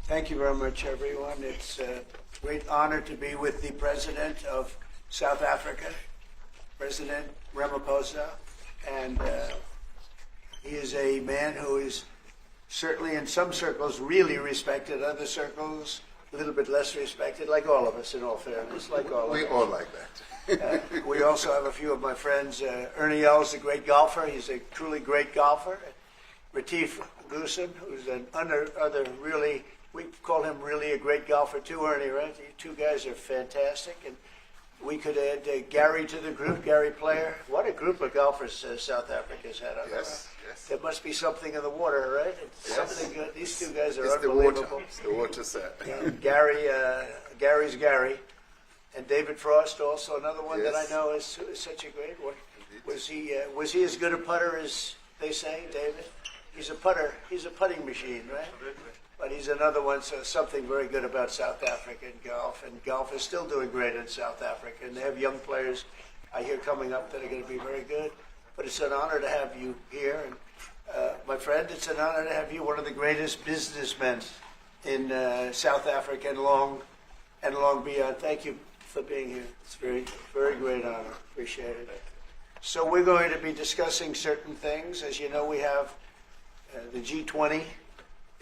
Thank you very much, everyone. It's a great honor to be with the President of South Africa, President Ramaphosa, and he is a man who is certainly in some circles really respected, other circles a little bit less respected, like all of us, in all fairness, like all of us. We all like that. We also have a few of my friends. Ernie Els, a great golfer. He's a truly great golfer. Retief Goosen, who's an other really, we call him really a great golfer too, Ernie, right? You two guys are fantastic. And we could add Gary to the group, Gary Player. What a group of golfers South Africa's had on Yes. There must be something in the water, right? It's something good. These two guys are It's unbelievable. the water set. Gary's Gary. And David Frost, also another one that I Yes. know is such a great one. Was he as good a putter as they say, David? He's a putter. He's a putting machine, right? But he's another one. So something very good about South African golf, and golf is still doing great in South Africa. And they have young players I hear coming up that are going to be very good. But it's an honor to have you here, and my friend, it's an honor to have you, one of the greatest businessmen in South Africa and long beyond. Thank you for being here. It's a very, very great honor. Appreciate it. So we're going to be discussing certain things. As you know, we have the G20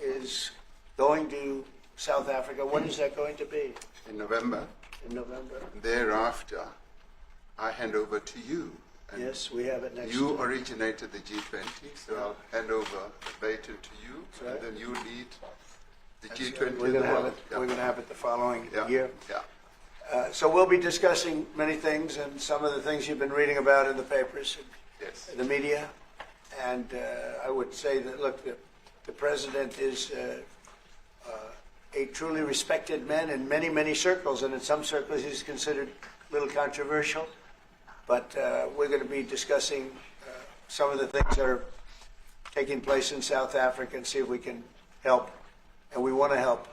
is going to South Africa. When is that going to be? In November. In November. Thereafter, I hand over to you. And yes, we have it next You year. originated the G20, so I'll hand over the baton to you, right. and then you lead the That's G20 right. We're in going the to have world. it. We're going to have it the following year. Yeah. So we'll be discussing many things, and some of the things you've been reading about in the papers, Yes. and the media. And I would say that, look, the president is a truly respected man in many, many circles, and in some circles he's considered a little controversial. But we're going to be discussing some of the things that are taking place in South Africa and see if we can help. And we want to help.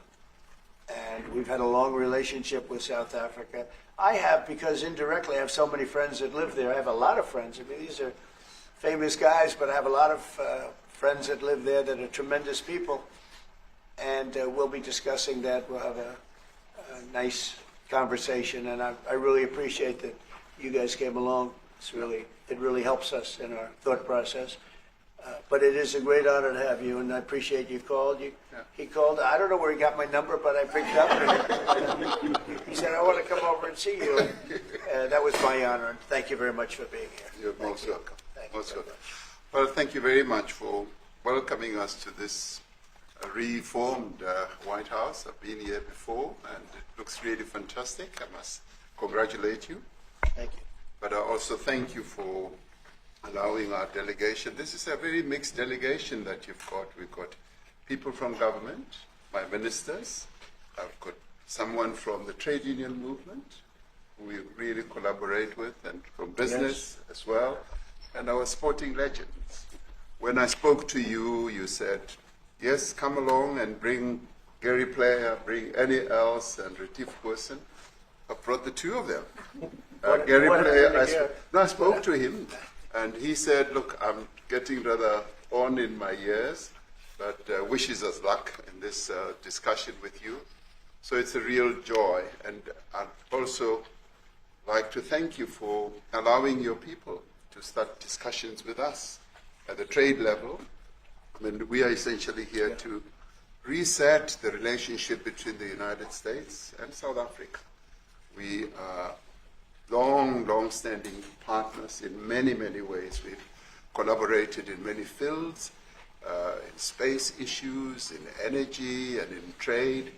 And we've had a long relationship with South Africa. I have, because indirectly I have so many friends that live there. I have a lot of friends. I mean, these are famous guys, but I have a lot of friends that live there that are tremendous people. And we'll be discussing that. We'll have a nice conversation. And I really appreciate that you guys came along. It really helps us in our thought process. But it is a great honor to have you, and I appreciate you called. He called. I don't know where he got my number, but I picked up. He said, "I want to come over and see you." That was my honor, and thank you very much for being here. You're most welcome. Thank you Most very welcome. Well, thank you very much for welcoming us to this reformed White House. I've been here before, and it looks really fantastic. I must congratulate you. Thank you. But I also thank you for allowing our delegation. This is a very mixed delegation that you've got. We've got people from government, my ministers. I've got someone from the trade union movement who we really collaborate with, and from business as well, and our sporting legends. When I spoke to you, you said, yes, come along and bring Gary Player, bring Ernie Els and Retief Goosen. I brought the two of them. Gary Player, I spoke to him, and he said, look, I'm getting rather on in my years, but wishes us luck in this discussion with you. So it's a real joy. And I'd also like to thank you for allowing your people to start discussions with us at the trade level. I mean, we are essentially here to reset the relationship between the United States and South Africa. We are long-standing partners in many, many ways. We've collaborated in many fields, in space issues, in energy, and in trade,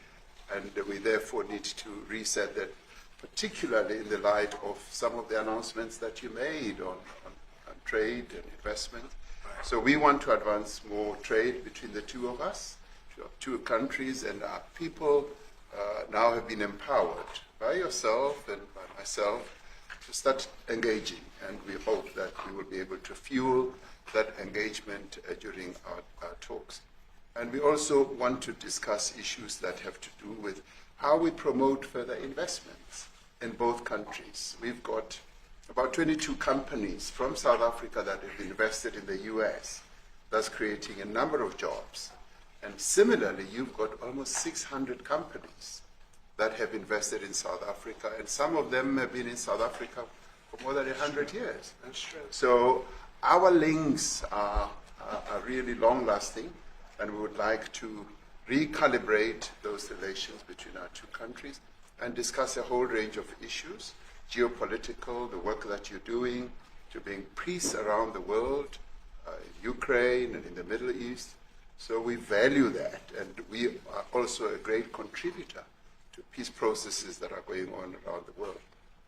and we therefore need to reset that, particularly in the light of some of the announcements that you made on trade and investment. So we want to advance more trade between the two of us, two countries, and our people now have been empowered by yourself and by myself to start engaging, and we hope that we will be able to fuel that engagement during our talks. And we also want to discuss issues that have to do with how we promote further investments in both countries. We've got about 22 companies from South Africa that have invested in the U.S. That's creating a number of jobs. And similarly, you've got almost 600 companies that have invested in South Africa, and some of them have been in South Africa for more than 100 years. That's true. So our links are really long-lasting, and we would like to recalibrate those relations between our two countries and discuss a whole range of issues, geopolitical, the work that you're doing to bring peace around the world, in Ukraine and in the Middle East. So we value that, and we are also a great contributor to peace processes that are going on around the world.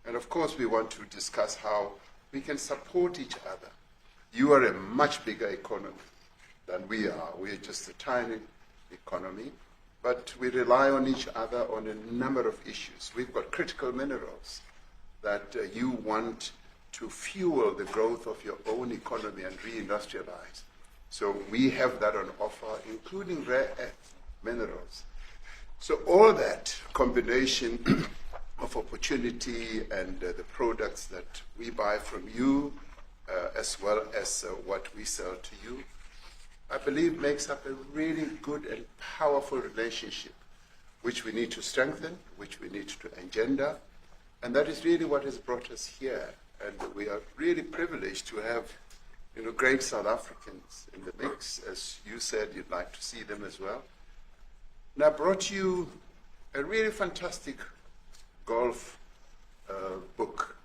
And of course, we want to discuss how we can support each other. You are a much bigger economy than we are. We're just a tiny economy, but we rely on each other on a number of issues. We've got critical minerals that you want to fuel the growth of your own economy and reindustrialize. So we have that on offer, including rare earth minerals. So all that combination of opportunity and the products that we buy from you, as well as what we sell to you, I believe makes up a really good and powerful relationship, which we need to strengthen, which we need to engender, and that is really what has brought us here. And we are really privileged to have, great South Africans in the mix. As you said, you'd like to see them as well. And I brought you a really fantastic golf book.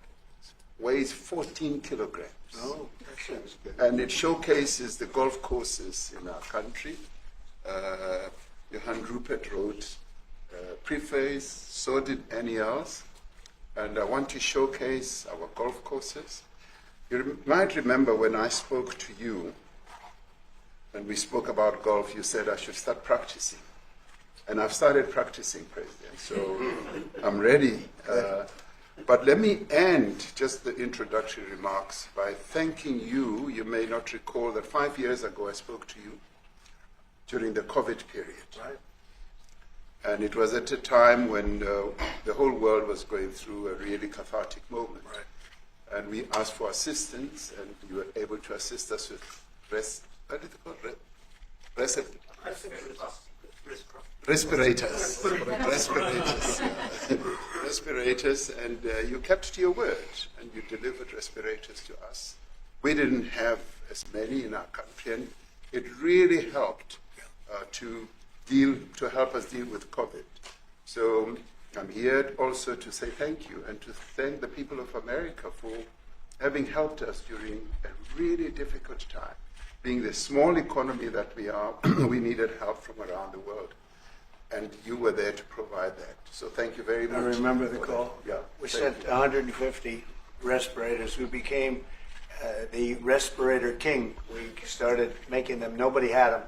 It weighs 14 kilograms. Oh, that sounds good. And it showcases the golf courses in our country. Johann Rupert wrote preface, so did Annie else. And I want to showcase our golf courses. You might remember when I spoke to you, and we spoke about golf, you said I should start practicing. And I've started practicing, President, so I'm ready. But let me end just the introductory remarks by thanking you. You may not recall that 5 years ago I spoke to you during the COVID period. Right. And it was at a time when the whole world was going through a really cathartic moment. Right. And we asked for assistance, and you were able to assist us with respirators. Respirators, and you kept to your word, and you delivered respirators to us. We didn't have as many in our country, and it really helped to help us deal with COVID. So I'm here also to say thank you and to thank the people of America for having helped us during a really difficult time. Being the small economy that we are, we needed help from around the world. And you were there to provide that. So thank you very much. I remember the call. Yeah. We sent 150 respirators. We became the respirator king. We started making them. Nobody had them.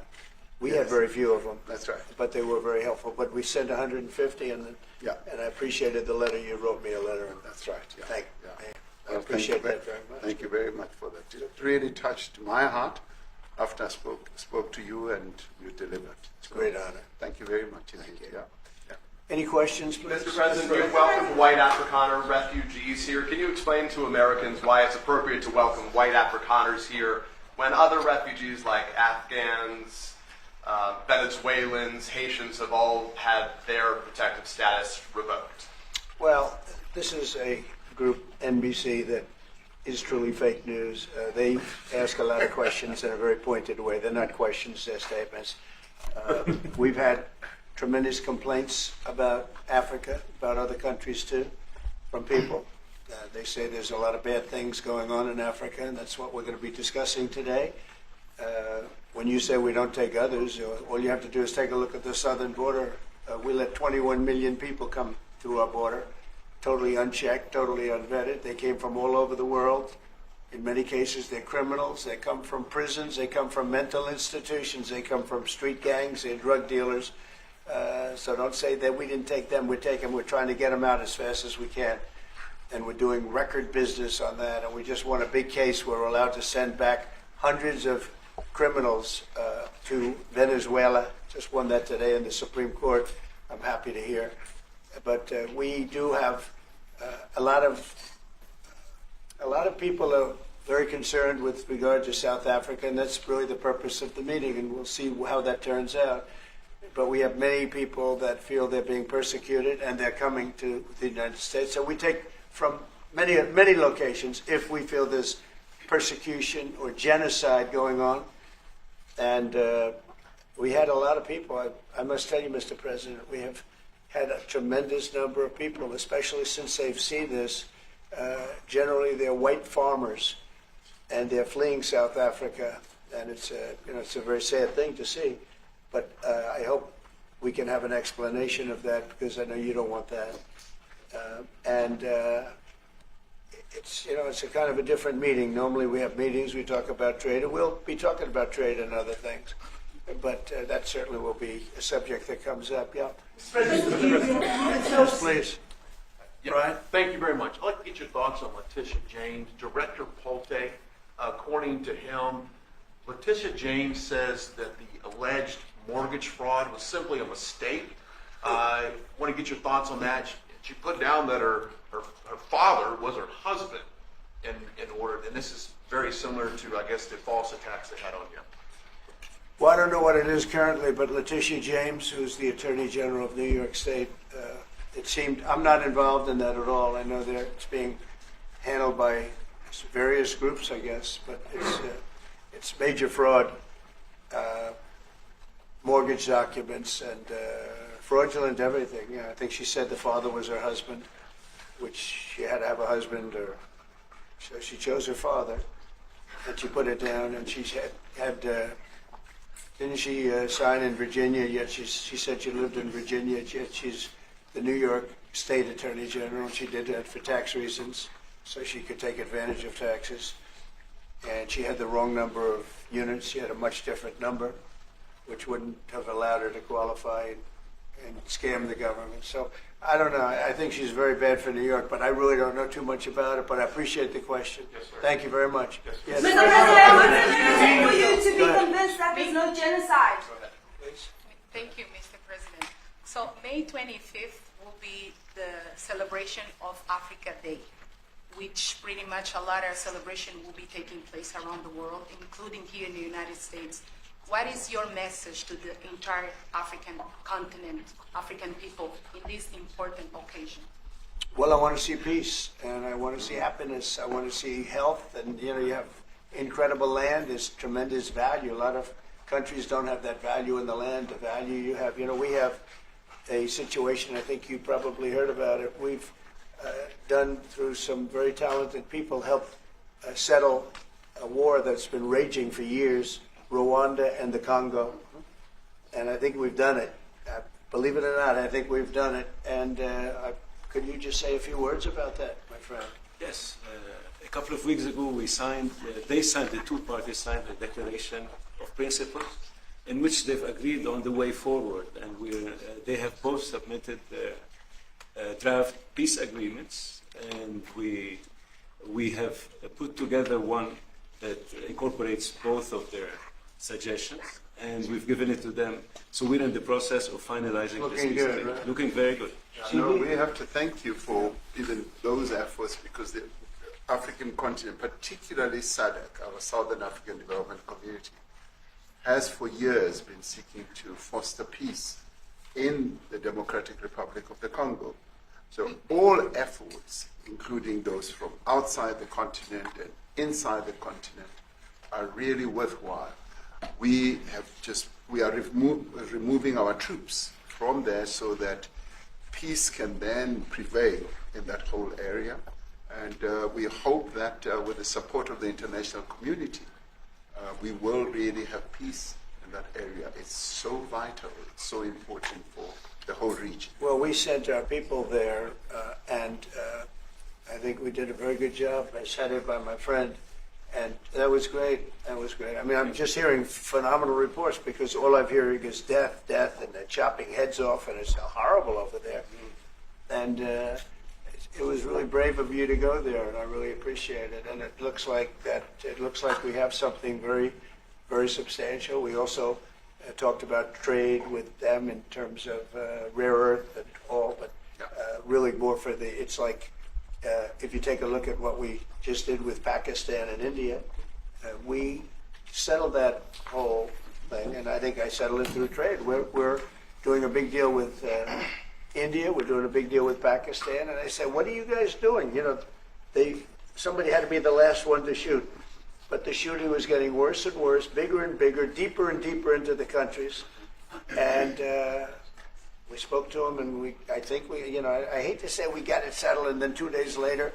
We had very few of them. That's right. But they were very helpful. But we sent 150, and I appreciated the letter. You wrote me a letter. And That's right. Yeah. I appreciate that very much. Thank you very much for that. It really touched my heart after I spoke to you, and you delivered. It's a great honor. Thank you very much indeed. Thank you. Yeah. Any questions, please? Mr. President, you welcome white Afrikaner refugees here. Can you explain to Americans why it's appropriate to welcome white Afrikaners here when other refugees like Afghans, Venezuelans, Haitians have all had their protective status revoked? Well, this is a group, NBC, that is truly fake news. They ask a lot of questions in a very pointed way. They're not questions, they're statements. We've had tremendous complaints about Africa, about other countries too, from people. They say there's a lot of bad things going on in Africa, and that's what we're going to be discussing today. When you say we don't take others, all you have to do is take a look at the southern border. We let 21 million people come to our border, totally unchecked, totally unvetted. They came from all over the world. In many cases, they're criminals. They come from prisons. They come from mental institutions. They come from street gangs. They're drug dealers. So don't say that we didn't take them. We're trying to get them out as fast as we can. And we're doing record business on that. And we just won a big case where we're allowed to send back hundreds of criminals to Venezuela. Just won that today in the Supreme Court. I'm happy to hear. But we do have a lot of people very concerned with regard to South Africa, and that's really the purpose of the meeting, and we'll see how that turns out. But we have many people that feel they're being persecuted, and they're coming to the United States. So we take from many locations if we feel there's persecution or genocide going on. And we had a lot of people. I must tell you, Mr. President, we have had a tremendous number of people, especially since they've seen this. Generally, they're white farmers, and they're fleeing South Africa, and it's a very sad thing to see. But I hope we can have an explanation of that, because I know you don't want that. It's a kind of a different meeting. Normally we have meetings, we talk about trade, and we'll be talking about trade and other things. But that certainly will be a subject that comes up. Yeah. Yes, please. Yeah, Brian? thank you very much. I'd like to get your thoughts on Letitia James. Director Polte, according to him, Letitia James says that the alleged mortgage fraud was simply a mistake. I want to get your thoughts on that. She put down that her father was her husband in order, and this is very similar to, I guess, the false attacks they had on him. Well, I don't know what it is currently, but Letitia James, who's the Attorney General of New York State, it seemed, I'm not involved in that at all. I know that it's being handled by various groups, I guess, but it's major fraud, mortgage documents, and fraudulent everything. Yeah, I think she said the father was her husband, which she had to have a husband, or so she chose her father, and she put it down, and she had didn't she sign in Virginia, yet she said she lived in Virginia, yet she's the New York State Attorney General, and she did that for tax reasons, so she could take advantage of taxes. And she had the wrong number of units. She had a much different number, which wouldn't have allowed her to qualify and scam the government. So I don't know. I think she's very bad for New York, but I really don't know too much about it, but I appreciate the question. Yes, sir. Thank you very much. Yes, Yes. Mr. President, what's the for you to Go be ahead. convinced that there's no genocide? Go ahead. Please. Thank you, Mr. President. So May 25th will be the celebration of Africa Day, which pretty much a lot of celebration will be taking place around the world, including here in the United States. What is your message to the entire African continent, African people, in this important occasion? Well, I want to see peace, and I want to see happiness. I want to see health, and you have incredible land. There's tremendous value. A lot of countries don't have that value in the land. The value you have. We have a situation. I think you probably heard about it. We've done through some very talented people, helped settle a war that's been raging for years, Rwanda and the Congo, and I think we've done it. Believe it or not, I think we've done it. And could you just say a few words about that, my friend? Yes. A couple of weeks ago, the two parties signed a declaration of principles in which they've agreed on the way forward. And they have both submitted draft peace agreements, and we have put together one that incorporates both of their suggestions, and we've given it to them. So we're in the process of finalizing this Looking peace good, agreement. right? Looking very good. No, we have to thank you for even those efforts, because the African continent, particularly SADC, our Southern African Development Community, has for years been seeking to foster peace in the Democratic Republic of the Congo. So all efforts, including those from outside the continent and inside the continent, are really worthwhile. We are removing our troops from there so that peace can then prevail in that whole area. And we hope that with the support of the international community, we will really have peace in that area. It's so vital, it's so important for the whole region. Well, we sent our people there, and I think we did a very good job, as headed by my friend, and that was great. That was great. I mean, I'm just hearing phenomenal reports, because all I'm hearing is death, and they're chopping heads off, and it's horrible over there. And it was really brave of you to go there, and I really appreciate it. And it looks like we have something very, very substantial. We also talked about trade with them in terms of rare earth and all, but really more for it's like if you take a look at what we just did with Pakistan and India, we settled that whole thing, and I think I settled it through trade. We're doing a big deal with India. We're doing a big deal with Pakistan, and I said, "What are you guys doing?" You know, somebody had to be the last one to shoot, but the shooting was getting worse and worse, bigger and bigger, deeper and deeper into the countries, and we spoke to them, and I think I hate to say we got it settled, and then 2 days later,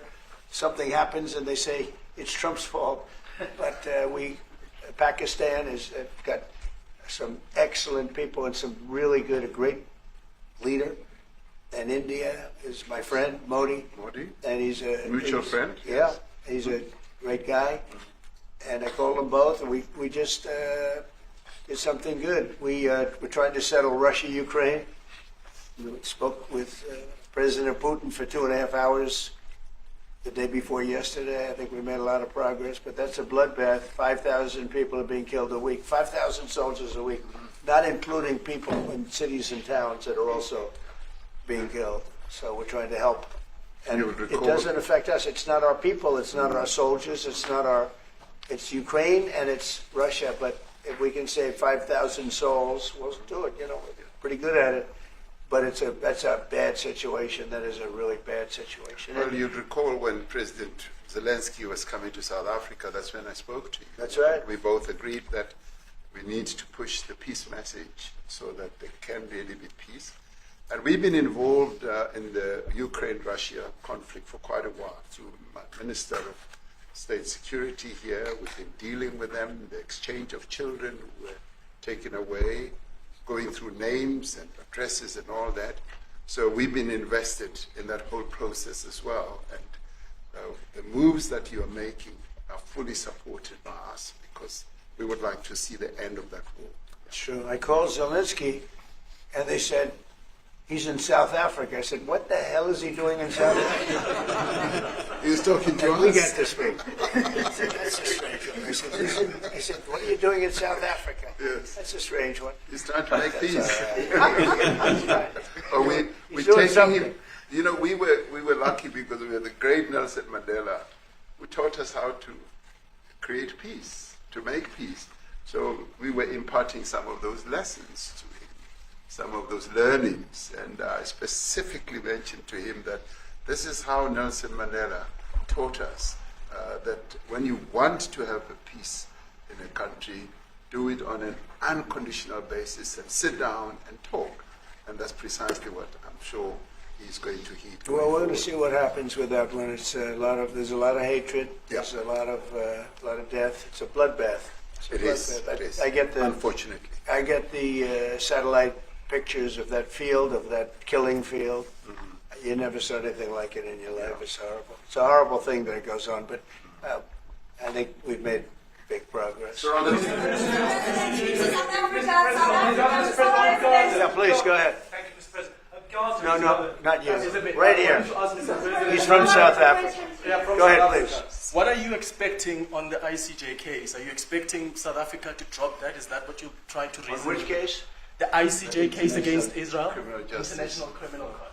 something happens, and they say it's Trump's fault, but Pakistan has got some excellent people and some really good, a great leader. And India is my friend, Modi. And he's a Mutual friend? Yeah, he's a great guy. And I called them both, and we just did something good. We're trying to settle Russia, Ukraine. We spoke with President Putin for 2.5 hours the day before yesterday. I think we made a lot of progress, but that's a bloodbath. 5,000 people are being killed a week, 5,000 soldiers a week, not including people in cities and towns that are also being killed. So we're trying to help. And it doesn't affect us. It's not our people. It's not our soldiers. It's Ukraine and it's Russia. But if we can save 5,000 souls, we'll do it. You know, we're pretty good at it. But that's a bad situation. That is a really bad situation. Well, you'd recall when President Zelenskyy was coming to South Africa, that's when I spoke to you. That's right. We both agreed that we need to push the peace message so that there can really be peace. And we've been involved in the Ukraine-Russia conflict for quite a while through my Minister of State Security here. We've been dealing with them, the exchange of children who were taken away, going through names and addresses and all that. So we've been invested in that whole process as well. And the moves that you are making are fully supported by us because we would like to see the end of that war. Sure. I called Zelenskyy, and they said, he's in South Africa. I said, what the hell is he doing in South Africa? He was talking to us. We got to speak. I said, that's a strange one. I said, what are you doing in South Africa? Yes. That's a strange one. He's trying to make peace. That's right. We're doing taking something. him. You know, we were lucky because we had the great Nelson Mandela who taught us how to create peace, to make peace. So we were imparting some of those lessons to him, some of those learnings. And I specifically mentioned to him that this is how Nelson Mandela taught us that when you want to have a peace in a country, do it on an unconditional basis and sit down and talk. And that's precisely what I'm sure he's going to heed. Well, we're going to see what happens with that one. It's there's a lot of hatred. Yeah. There's a lot of death. It's a bloodbath. It is. I get the Unfortunately. I get the satellite pictures of that field, of that killing field. Mm-hmm. You never saw anything like it in your life. It's horrible. It's a horrible thing that it goes on, but I think we've made big progress. Sir, on this, Yeah, please go ahead. Thank you, Mr. President. Gaza No, is no, another- not you. It's a bit- Right here. Mr. He's from South Africa. Yeah, from Go ahead, South please. Africa. What are you expecting on the ICJ case? Are you expecting South Africa to drop that? Is that what you're trying to In raise? which case? The ICJ case against Israel? Criminal justice. International Criminal Court.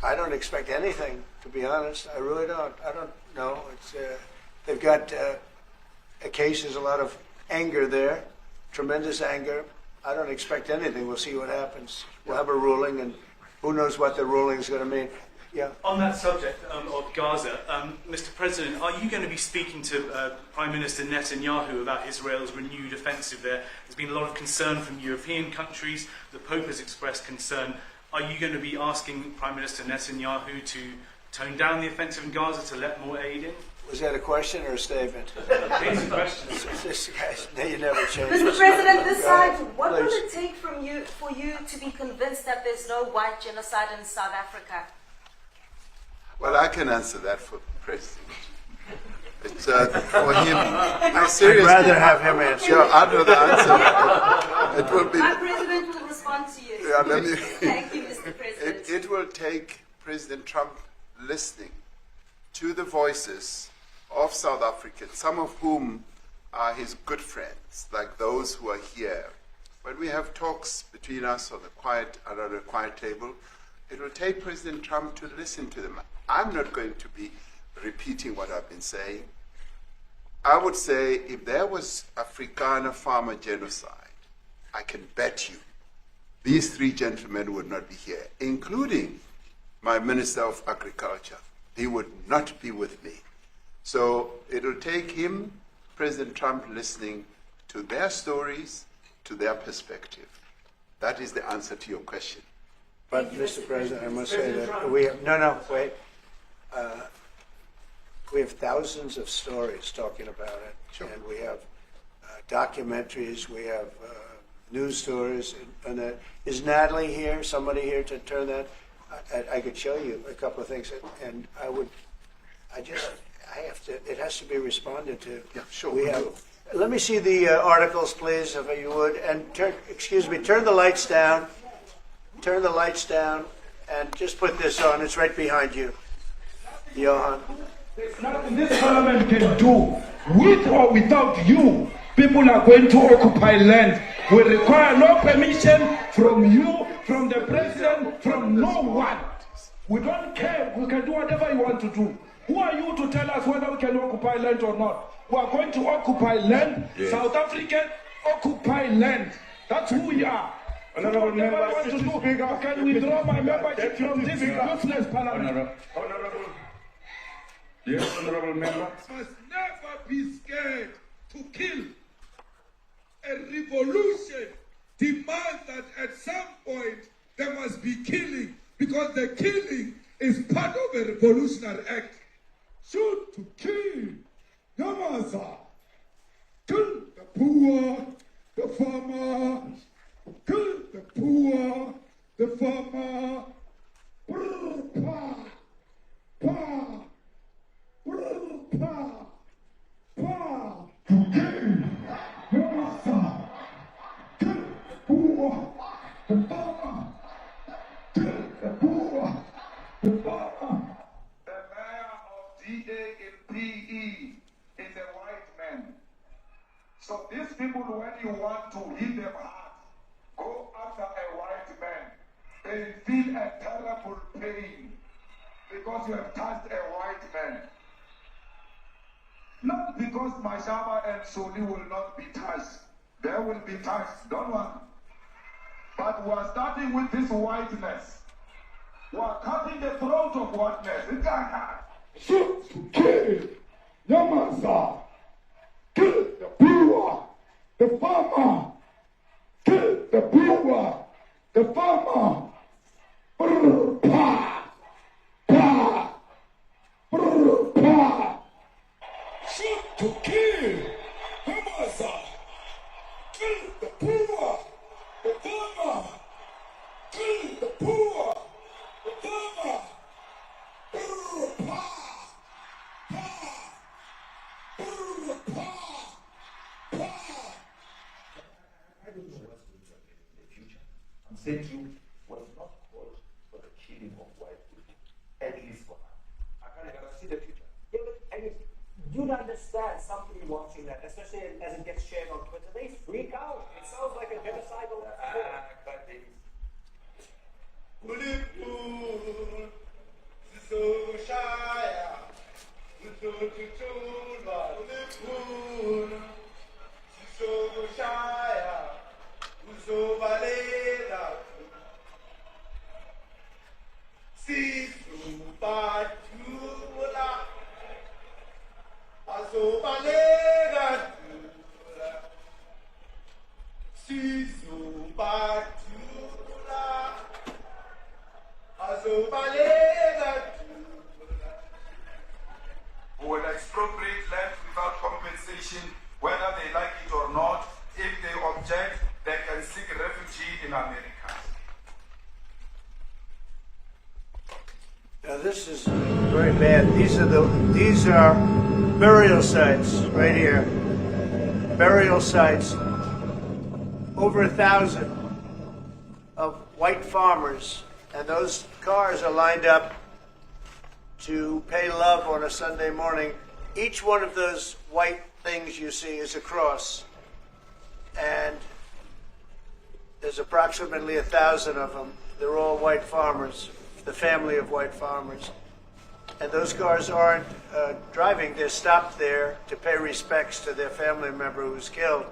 I don't expect anything, to be honest. I really don't. I don't know. It's they've got a case. There's a lot of anger there, tremendous anger. I don't expect anything. We'll see what happens. We'll have a ruling, and who knows what the ruling is going to mean. Yeah. On that subject of Gaza, Mr. President, are you going to be speaking to Prime Minister Netanyahu about Israel's renewed offensive there? There's been a lot of concern from European countries. The Pope has expressed concern. Are you going to be asking Prime Minister Netanyahu to tone down the offensive in Gaza, to let more aid in? Was that a question or a statement? It's a question. This guy's, you never change. Mr. President, decide what will Please. it take from you for you to be convinced that there's no white genocide in South Africa? Well, I can answer that for the President. It's for him. I seriously. I'd rather have him answer. Sure, I'd rather answer. It will be. My president will respond to you. Yeah, let me. Thank you, Mr. President. It will take President Trump listening to the voices of South Africans, some of whom are his good friends, like those who are here. When we have talks between us on the quiet table, it will take President Trump to listen to them I'm not going to be repeating what I've been saying. I would say if there was Afrikaner farmer genocide, I can bet you these three gentlemen would not be here, including my Minister of Agriculture. He would not be with me. So it'll take him, President Trump, listening to their stories, to their perspective. That is the answer to your question. But, Mr. President, I must say that we have, no, wait. We have thousands of stories talking about it. Sure. And we have documentaries, we have news stories. And that. Is Natalie here, somebody here to turn that? I could show you a couple of things. And it has to be responded to. Yeah, sure. Let me see the articles, please, if you would. And turn the lights down. Turn the lights down and just put this on. It's right behind you, Johan. There's nothing this parliament can do. With or without you, people are going to occupy land. We require no permission from you, from the president, from no one. We don't care. We can do whatever you want to do. Who are you to tell us whether we can occupy land or not? We are going to occupy land. Yes. South Africa, occupy land. That's who we are. Honorable member, can withdraw my membership from this useless parliament. Yes, honorable member. Must never be scared to kill. A revolution demands that at some point there must be killing, because the killing is part of a revolutionary act. Shoot to kill. Yamaza. Kill the poor, the farmer. Kill the poor, the farmer. Pa, pa, pa, pa. To kill. Yamaza. Kill the poor, the farmer. Kill the poor, the farmer. The mayor of DA in PE is a white man. So these people, when you want to hit them hard, go after a white man. They feel a terrible pain because you have touched a white man. Not because Mashaba and Soli will not be touched. They will be touched, don't worry. But we are starting with this whiteness. We are cutting the throat of whiteness. Shoot to kill. Yamaza. Kill the poor, the farmer. Kill the poor, the farmer. Pa, pa, pa. Shoot to kill. Yamaza. Kill the poor, the farmer. Kill the poor, the farmer. Pa, Central was not called for the killing of white people, at least for now. I can't see the future. Yeah, but I mean, you'd understand somebody watching that, especially as it gets shared on Twitter. They freak out. It sounds like a genocidal. Who will expropriate land without compensation, whether they like it or not. If they object, they can seek refuge in America. Now this is very bad. These are burial sites right here. Burial sites. Over 1,000 of white farmers, and those cars are lined up to pay love on a Sunday morning. Each one of those white things you see is a cross, and there's approximately 1,000 of them. They're all white farmers, the family of white farmers. and those cars aren't driving. They're stopped there to pay respects to their family member who's killed.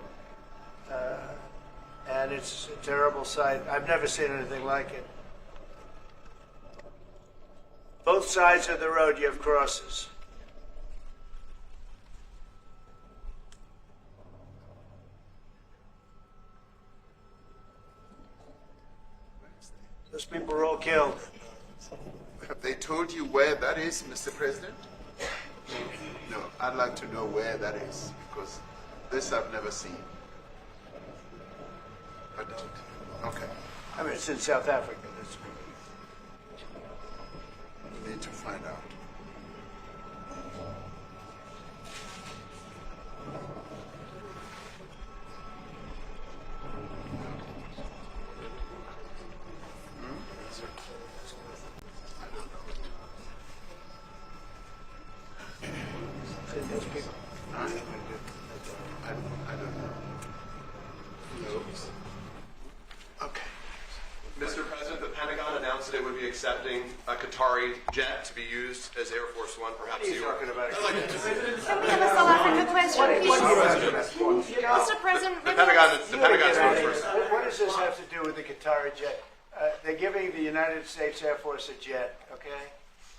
And it's a terrible sight. I've never seen anything like it. Both sides of the road, you have crosses. Those people were all killed. Have they told you where that is, Mr. President? No, I'd like to know where that is, because this I've never seen. But, okay, I mean, it's in South Africa. That's we need to find out. those people. I don't know. No. Okay. Mr. President, the Pentagon announced that it would be accepting a Qatari jet to be used as Air Force One. Perhaps What are you talking about? Can we have a South Africa question, please? Mr. President, The Pentagon's going first. What does this have to do with the Qatari jet? They're giving the United States Air Force a jet, okay?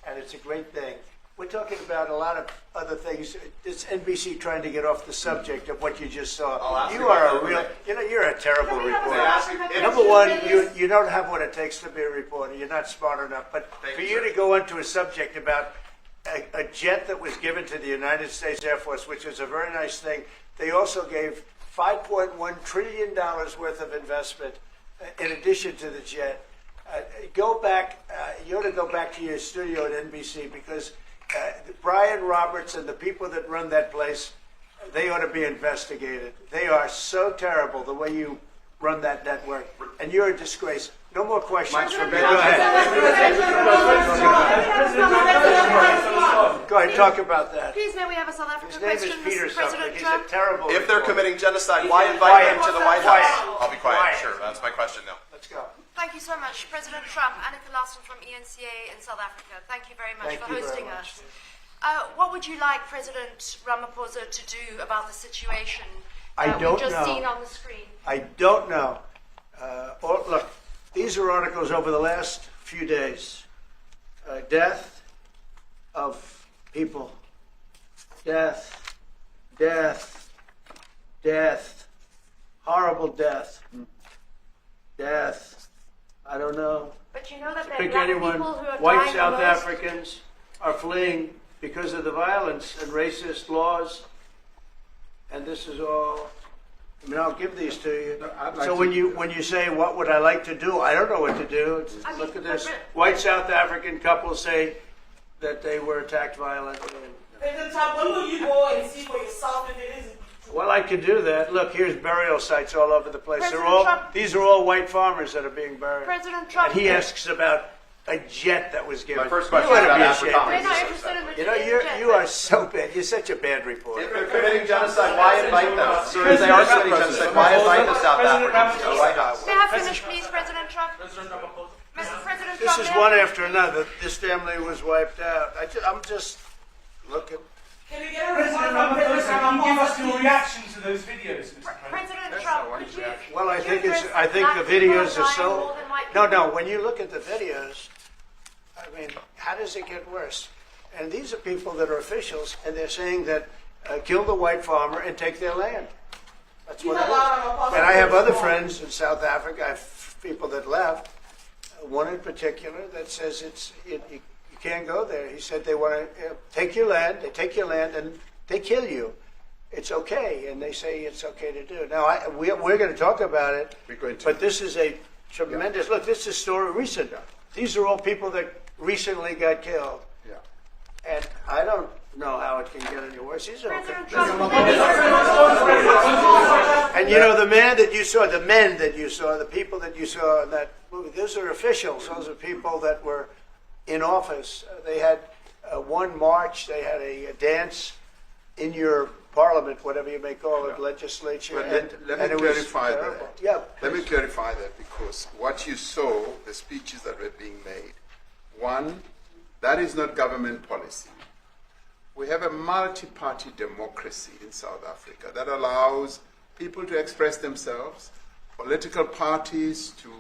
And it's a great thing. We're talking about a lot of other things. It's NBC trying to get off the subject of what you just saw. You are a real, you're a terrible reporter. Number one, you don't have what it takes to be a reporter. You're not smart enough. But for you to go into a subject about a jet that was given to the United States Air Force, which was a very nice thing, they also gave $5.1 trillion worth of investment in addition to the jet. Go back, you ought to go back to your studio at NBC because Brian Roberts and the people that run that place, they ought to be investigated. They are so terrible the way you run that network. And you're a disgrace. No more questions from me. Go ahead. Go ahead, talk about that. Please, may we have a South Africa His name is question, Peter Mr. President something. He's Trump? a terrible If they're reporter. committing genocide, why invite them to the White House? I'll be quiet. Quiet. Sure, that's my question now. Let's go. Thank you so much, President Trump. Annika Larson from ENCA in South Africa. Thank you very much for hosting us. What would you like President Ramaphosa to do about the situation that we've just seen on the screen? I don't know. Look, these are articles over the last few days. Death of people. Death. Death. Death. Horrible death. Death. I don't know. But you know that there Pick are black anyone. people who are White dying South the most. Africans are fleeing because of the violence and racist laws. And this is all. I mean, I'll give these to you. So when you say what would I like to do, I don't know what to do. Look at this. White South African couple say that they were attacked violently. President Trump, when will you go and see for yourself if it is? Well, I could do that. Look, here's burial sites all over the place. President These are all white farmers that are being buried. President Trump. And he asks about a jet that was given. My first question You is ought to about be Africa. ashamed. We're not interested in the You are so bad. You're such a bad reporter. If they're committing genocide, why invite them? Sir, if they are committing genocide, why invite the South Africans to the White House? May I finish, please, President Trump? President Trump. This is one after another. This family was wiped out. I'm just looking. Can we get a President response from Ramaphosa, President can you give us Ramaphosa, your please? reaction to those videos, Mr. President? President Trump, could you? Well, I think address I think black the people videos are dying so. more than white No. When you look at the videos, I mean, how does it get worse? And these are people that are officials, and they're saying that kill the white farmer and take their land. That's what it is. And I have other friends in South Africa. I have people that left. One in particular that says you can't go there. He said they want to take your land. They take your land and they kill you. It's okay, and they say it's okay to do. Now we're going to talk about it. We're going to. But this is a tremendous look. This is a story recent. These are all people that recently got killed. Yeah. And I don't know how it can get any worse. These are okay. President Trump. And you know, the men that you saw, the people that you saw in that movie, those are officials. Those are people that were in office. They had one march. They had a dance in your parliament, whatever you may call it, legislature. Well, let and me it was clarify terrible. that. Yeah. Let me clarify that because what you saw, the speeches that were being made, one That is not government policy. We have a multi-party democracy in South Africa that allows people to express themselves, political parties to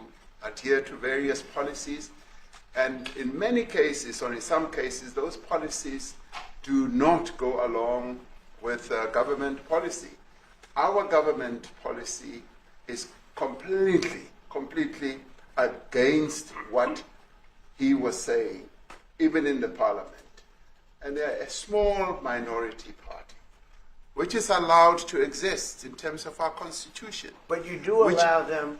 adhere to various policies, and in many cases, or in some cases, those policies do not go along with government policy. Our government policy is completely against what he was saying, even in the parliament. And they're a small minority party, which is allowed to exist in terms of our constitution. But you do allow them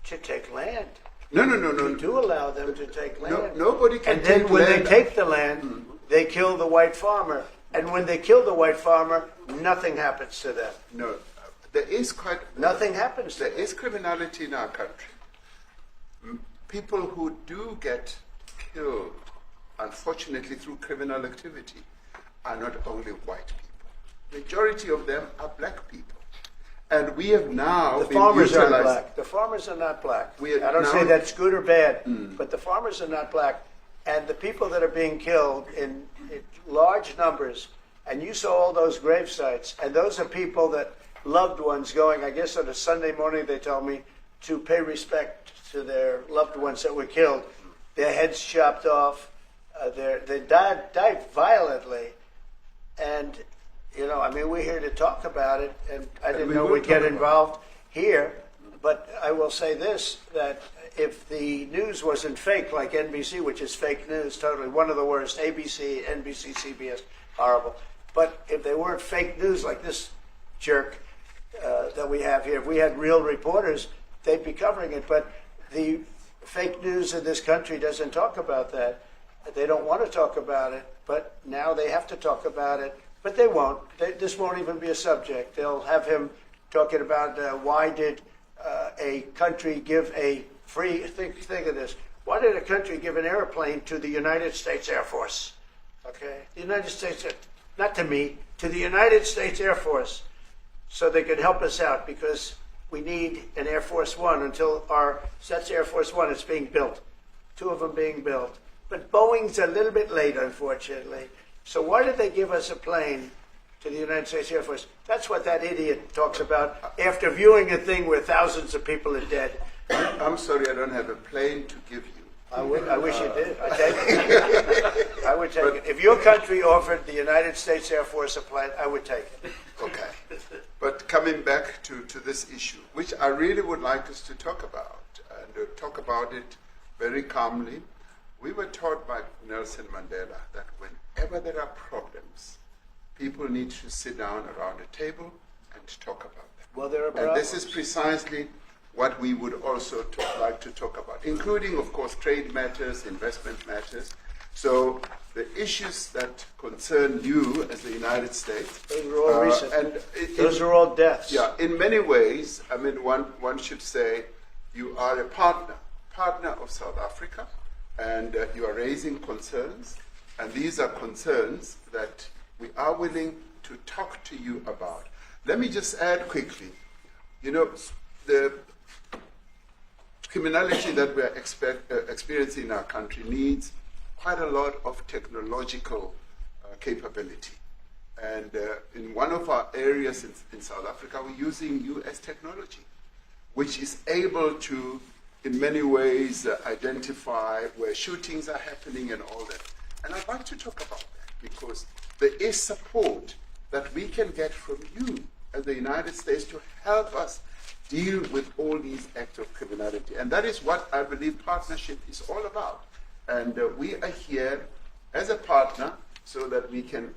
to take land. No. You do allow them to take land. Nobody can take land. And then when they take the land, they kill the white farmer. And when they kill the white farmer, nothing happens to them. No, there is nothing happens to them. There is criminality in our country. People who do get killed, unfortunately, through criminal activity, are not only white people. Majority of them are black people. And we have now the farmers aren't black. The farmers are not black. I don't say that's good or bad, but the farmers are not black. And the people that are being killed in large numbers, and you saw all those grave sites, and those are people that loved ones going, I guess on a Sunday morning, they tell me, to pay respect to their loved ones that were killed. Their heads chopped off. They died violently. And, you know, I mean, we're here to talk about it, and I didn't know we'd get involved here. But I will say this, that if the news wasn't fake like NBC, which is fake news, totally, one of the worst, ABC, NBC, CBS, horrible. But if they weren't fake news like this jerk that we have here, if we had real reporters, they'd be covering it. But the fake news in this country doesn't talk about that. They don't want to talk about it, but now they have to talk about it. But they won't. This won't even be a subject. They'll have him talking about why did a country give a free, think of this, why did a country give an airplane to the United States Air Force? Okay? The United States, not to me, to the United States Air Force, so they could help us out, because we need an Air Force One until that's Air Force One, it's being built. 2 of them being built. But Boeing's a little bit late, unfortunately. So why did they give us a plane to the United States Air Force? That's what that idiot talks about after viewing a thing where thousands of people are dead. I'm sorry, I don't have a plane to give you. I wish you did. I'd take it. I would take it. If your country offered the United States Air Force a plane, I would take it. Okay. But coming back to this issue, which I really would like us to talk about, and talk about it very calmly. We were taught by Nelson Mandela that whenever there are problems, people need to sit down around a table and talk about them. Well, there are problems. And this is precisely what we would also like to talk about, including, of course, trade matters, investment matters. So the issues that concern you as the United States. Those are all recent. And those are all deaths. Yeah, in many ways, I mean, one should say you are a partner of South Africa, and you are raising concerns, and these are concerns that we are willing to talk to you about. Let me just add quickly, you know, the criminality that we are experiencing in our country needs quite a lot of technological capability. And in one of our areas in South Africa, we're using U.S. technology, which is able to, in many ways, identify where shootings are happening and all that. And I'd like to talk about that, because there is support that we can get from you as the United States to help us deal with all these acts of criminality. And that is what I believe partnership is all about. And we are here as a partner so that we can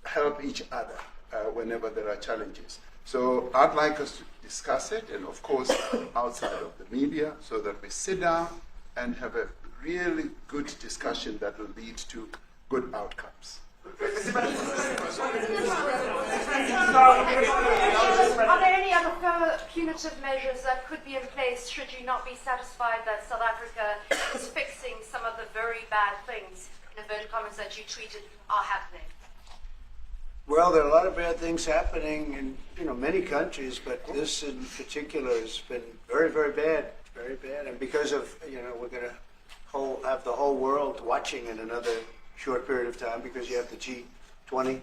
help each other whenever there are challenges. So I'd like us to discuss it, and of course outside of the media, so that we sit down and have a really good discussion that will lead to good outcomes. Are there any other further punitive measures that could be in place should you not be satisfied that South Africa is fixing some of the very bad things, in inverted commas, that you tweeted are happening? Well, there are a lot of bad things happening in many countries, but this in particular has been very, very bad, and because of we're going to have the whole world watching in another short period of time because you have the G20,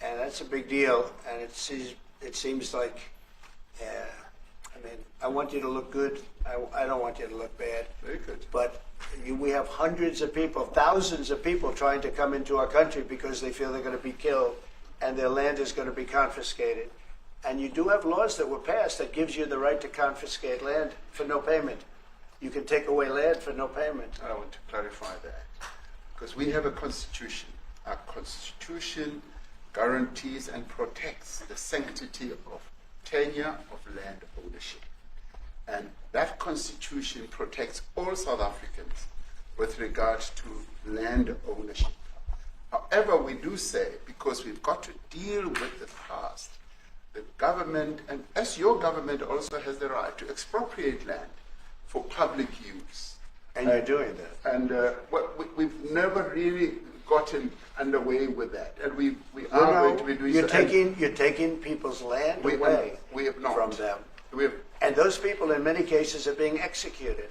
and that's a big deal. And it seems like, I mean, I want you to look good. I don't want you to look bad. Very good. But we have hundreds of people, thousands of people trying to come into our country because they feel they're going to be killed and their land is going to be confiscated. And you do have laws that were passed that gives you the right to confiscate land for no payment. You can take away land for no payment. I want to clarify that because we have a constitution. Our constitution guarantees and protects the sanctity of tenure of land ownership. And that constitution protects all South Africans with regard to land ownership. However, we do say, because we've got to deal with the past, the government, and as your government also has the right to expropriate land for public use. And you're doing that. And we've never really gotten underway with that. And we are going to be doing you're so. You're taking people's land away we have not. from them. We have, And those people, in many cases, are being executed.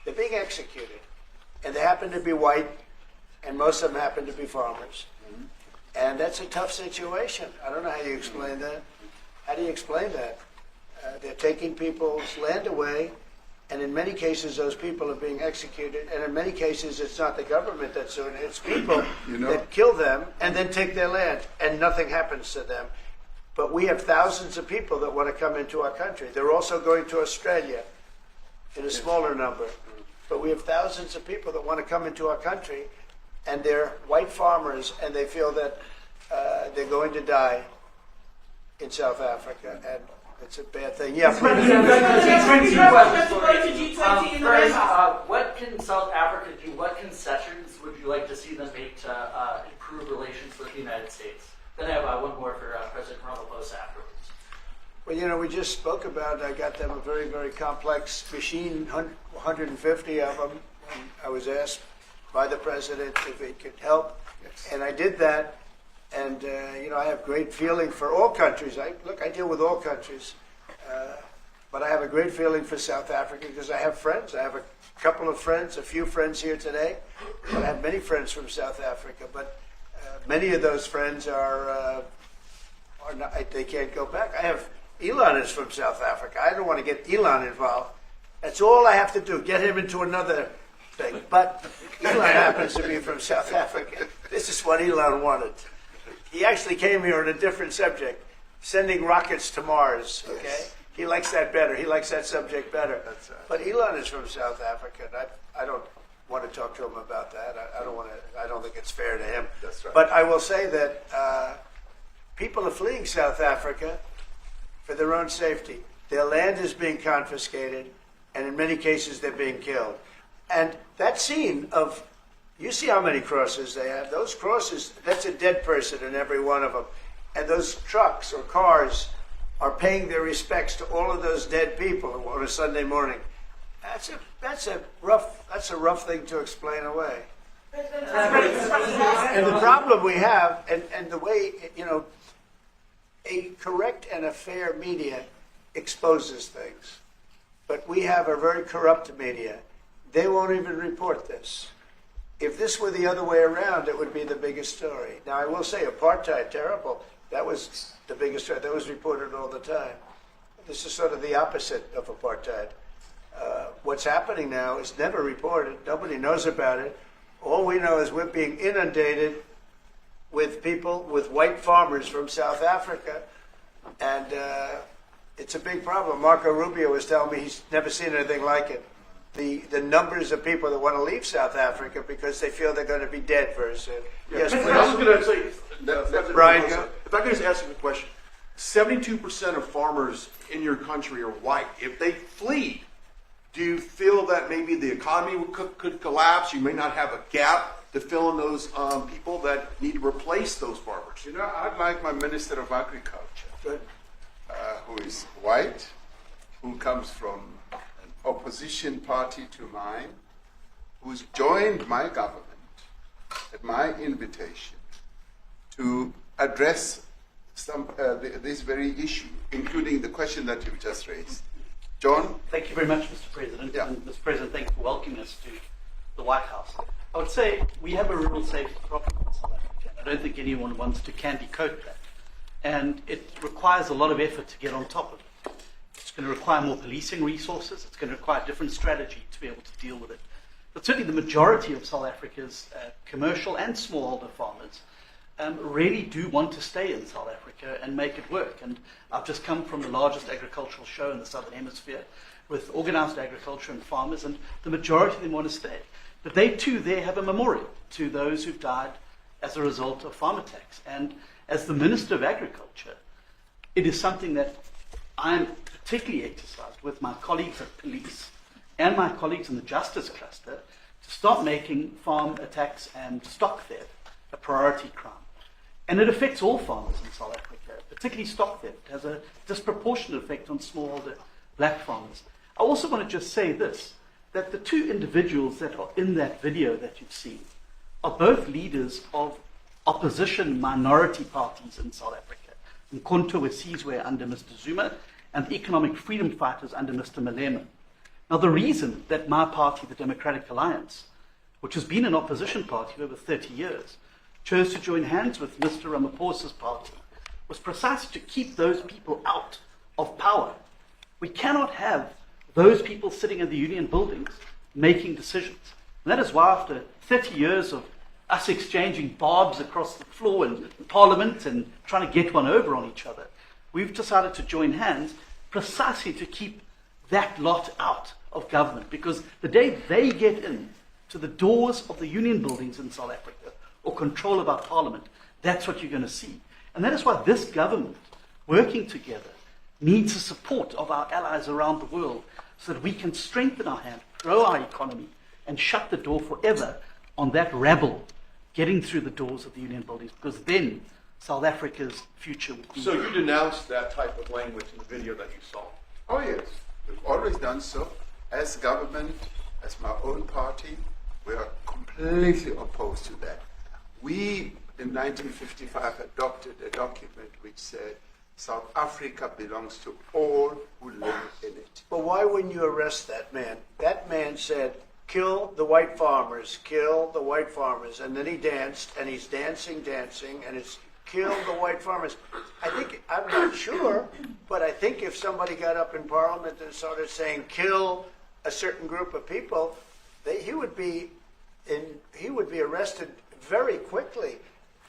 They're being executed. And they happen to be white, and most of them happen to be farmers. And that's a tough situation. I don't know how you explain that. How do you explain that? They're taking people's land away, and in many cases, those people are being executed. And in many cases, it's not the government that's doing it. It's people that kill them and then take their land, and nothing happens to them. But we have thousands of people that want to come into our country. They're also going to Australia in a smaller number. But we have thousands of people that want to come into our country, and they're white farmers, and they feel that they're going to die in South Africa, and it's a bad thing. Yeah, what can South Africa do? What concessions would you like to see them make to improve relations with the United States? Then I have one more for President Ramaphosa afterwards. Well, you know, we just spoke about, I got them a very, very complex machine, 150 of them. And I was asked by the president if it could help. Yes. And I did that. And, you know, I have great feeling for all countries. I deal with all countries. But I have a great feeling for South Africa because I have friends. I have a couple of friends, a few friends here today. But I have many friends from South Africa. But many of those friends are not, they can't go back. I have, Elon is from South Africa. I don't want to get Elon involved. That's all I have to do, get him into another thing. But Elon happens to be from South Africa. This is what Elon wanted. He actually came here on a different subject, sending rockets to Mars, okay? Yes. He likes that better. He likes that subject better. But Elon is from South Africa, and I don't want to talk to him about that. I don't think it's fair to him. That's right. But I will say that people are fleeing South Africa for their own safety. Their land is being confiscated, and in many cases they're being killed. And that scene of, you see how many crosses they have. Those crosses, that's a dead person in every one of them. And those trucks or cars are paying their respects to all of those dead people on a Sunday morning. That's a rough thing to explain away. And the problem we have, and the way, you know, a correct and a fair media exposes things. But we have a very corrupt media. They won't even report this. If this were the other way around, it would be the biggest story. Now, I will say apartheid, terrible. That was the biggest story. That was reported all the time. This is sort of the opposite of apartheid. What's happening now is never reported. Nobody knows about it. All we know is we're being inundated with people, with white farmers from South Africa, and it's a big problem. Marco Rubio was telling me he's never seen anything like it. The numbers of people that want to leave South Africa because they feel they're going to be dead very soon. Yes, please. I was going to say, Brian, if I could just ask you a question. 72% of farmers in your country are white. If they flee, do you feel that maybe the economy could collapse? You may not have a gap to fill in those people that need to replace those farmers. You know, I'd like my Minister of Agriculture, who is white, who comes from an opposition party to mine, who's joined my government at my invitation to address this very issue, including the question that you've just raised. John? Thank you very much, Mr. President. Yeah. And Mr. President, thank you for welcoming us to the White House. I would say we have a rural safety problem in South Africa. I don't think anyone wants to candy coat that. And it requires a lot of effort to get on top of it. It's going to require more policing resources. It's going to require a different strategy to be able to deal with it. But certainly the majority of South Africa's commercial and smallholder farmers really do want to stay in South Africa and make it work. And I've just come from the largest agricultural show in the Southern Hemisphere with organized agriculture and farmers, and the majority of them want to stay. But they too there have a memorial to those who've died as a result of farm attacks. And as the Minister of Agriculture, it is something that I'm particularly exercised with my colleagues at police and my colleagues in the justice cluster to stop making farm attacks and stock theft a priority crime. And it affects all farmers in South Africa, particularly stock theft. It has a disproportionate effect on smallholder black farmers. I also want to just say this, that the two individuals that are in that video that you've seen are both leaders of opposition minority parties in South Africa. Mkhonto weSizwe under Mr. Zuma and the economic freedom fighters under Mr. Malema. Now the reason that my party, the Democratic Alliance, which has been an opposition party for over 30 years, chose to join hands with Mr. Ramaphosa's party was precisely to keep those people out of power. We cannot have those people sitting in the union buildings making decisions. And that is why after 30 years of us exchanging barbs across the floor in Parliament and trying to get one over on each other, we've decided to join hands precisely to keep that lot out of government. Because the day they get in to the doors of the union buildings in South Africa or control of our Parliament, that's what you're going to see. And that is why this government, working together, needs the support of our allies around the world so that we can strengthen our hand, grow our economy, and shut the door forever on that rabble getting through the doors of the union buildings, because then South Africa's future would be... So you denounced that type of language in the video that you saw? Oh yes, we've always done so. As government, as my own party, we are completely opposed to that. We, in 1955, adopted a document which said South Africa belongs to all who live in it. But why wouldn't you arrest that man? That man said, kill the white farmers, kill the white farmers. And then he danced, and he's dancing, and it's kill the white farmers. I'm not sure, but I think if somebody got up in Parliament and started saying kill a certain group of people, he would be arrested very quickly.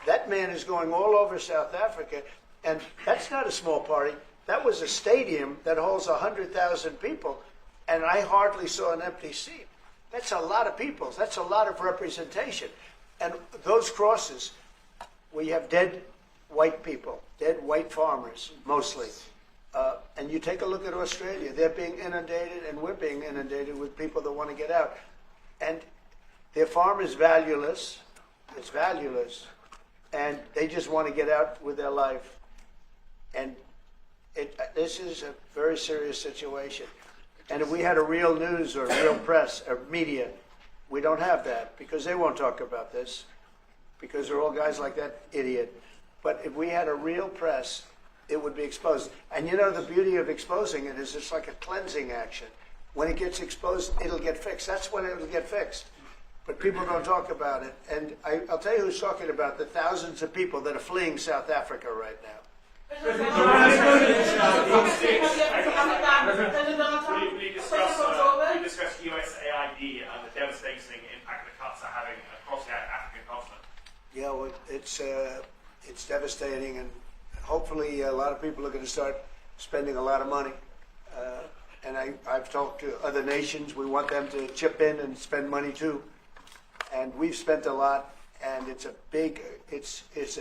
That man is going all over South Africa, and that's not a small party. That was a stadium that holds 100,000 people, and I hardly saw an empty seat. That's a lot of people. That's a lot of representation. And those crosses, we have dead white people, dead white farmers, mostly. And you take a look at Australia. They're being inundated, and we're being inundated with people that want to get out. And their farm is valueless. It's valueless. And they just want to get out with their life. And this is a very serious situation. And if we had a real news or real press or media, we don't have that because they won't talk about this because they're all guys like that idiot. But if we had a real press, it would be exposed. And you know, the beauty of exposing it is it's like a cleansing action. When it gets exposed, it'll get fixed. That's when it'll get fixed. But people don't talk about it. And I'll tell you who's talking about the thousands of people that are fleeing South Africa right now. We discussed USAID and the devastating impact the cuts are having across the African continent. Yeah, well, it's devastating, and hopefully a lot of people are going to start spending a lot of money. And I've talked to other nations. We want them to chip in and spend money too. And we've spent a lot, and it's a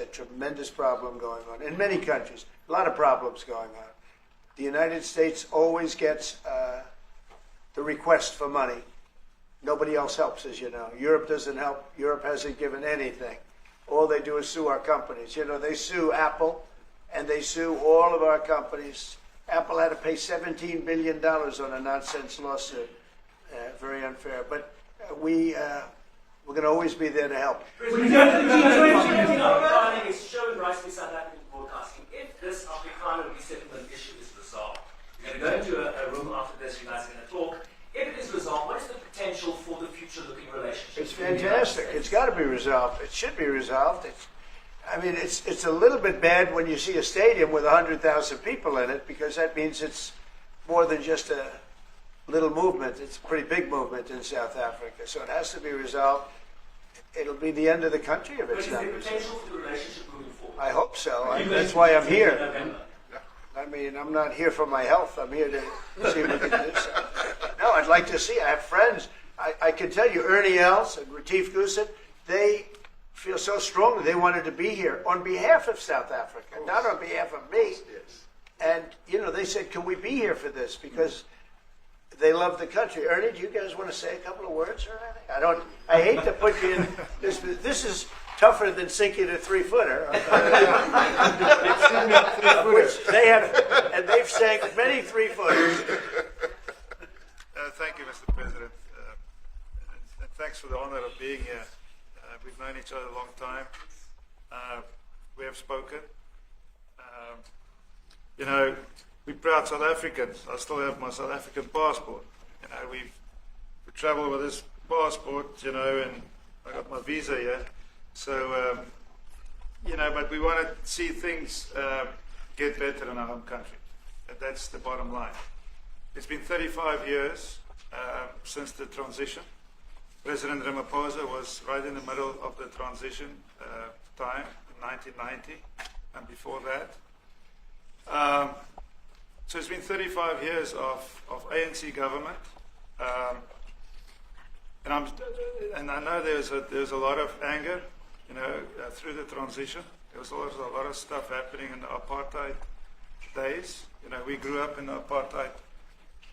tremendous problem going on in many countries. A lot of problems going on. The United States always gets the request for money. Nobody else helps, as you know. Europe doesn't help. Europe hasn't given anything. All they do is sue our companies. You know, they sue Apple, and they sue all of our companies. Apple had to pay $17 billion on a nonsense lawsuit. Very unfair. But we're going to always be there to help. Regarding is showing rightly South African broadcasting. If this Afrikaner resettlement issue is resolved, we're going to go into a room after this. You guys are going to talk. If it is resolved, what is the potential for the future-looking relationship fantastic. It's got to be resolved. It should be resolved. It's a little bit bad when you see a stadium with 100,000 people in it, because that means it's more than just a little movement. It's a pretty big movement in South Africa. So it has to be resolved. It'll be the end of the country if it's not resolved. Potential for the relationship moving forward. I hope so. That's why I'm here. I mean, I'm not here for my health. I'm here to see if we can do something. No, I'd like to see. I have friends. I can tell you, Ernie Els and Retief Goosen, they feel so strongly they wanted to be here on behalf of South Africa, not on behalf of me. And, they said, can we be here for this? Because they love the country. Ernie, do you guys want to say a couple of words or anything? I hate to put you in this. This is tougher than sinking a 3-footer. Which they have, and they've sank many 3-footers. Thank you, Mr. President. And thanks for the honor of being here. We've known each other a long time. We have spoken. We're proud South Africans. I still have my South African passport. We travel with this passport, and I got my visa here. So, but we want to see things get better in our home country. And that's the bottom line. It's been 35 years since the transition. President Ramaphosa was right in the middle of the transition time, in 1990, and before that. So it's been 35 years of ANC government, and I know there's a lot of anger, through the transition. There was also a lot of stuff happening in the apartheid days. We grew up in the apartheid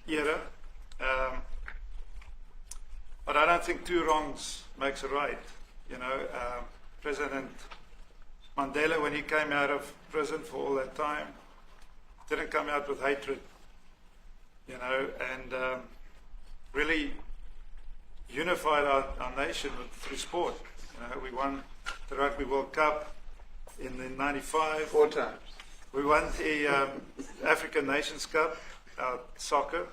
era, but I don't think two wrongs makes a right. President Mandela, when he came out of prison for all that time, didn't come out with hatred, and really unified our nation through sport. We won the Rugby World Cup in 95. 4 times. We won the African Nations Cup, soccer.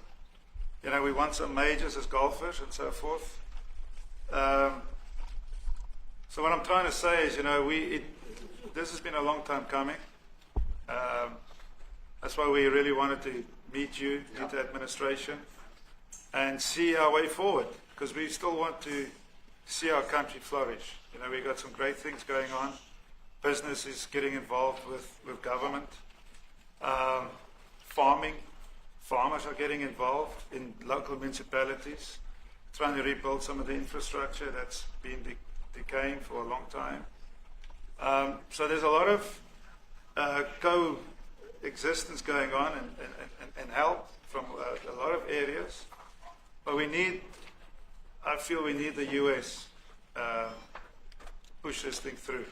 We won some majors as golfers and so forth. So what I'm trying to say is, this has been a long time coming. That's why we really wanted to meet you, meet the administration, and see our way forward, because we still want to see our country flourish. We've got some great things going on. Business is getting involved with government. Farmers are getting involved in local municipalities, trying to rebuild some of the infrastructure that's been decaying for a long time. So there's a lot of coexistence going on and help from a lot of areas. But I feel we need the U.S. push this thing through.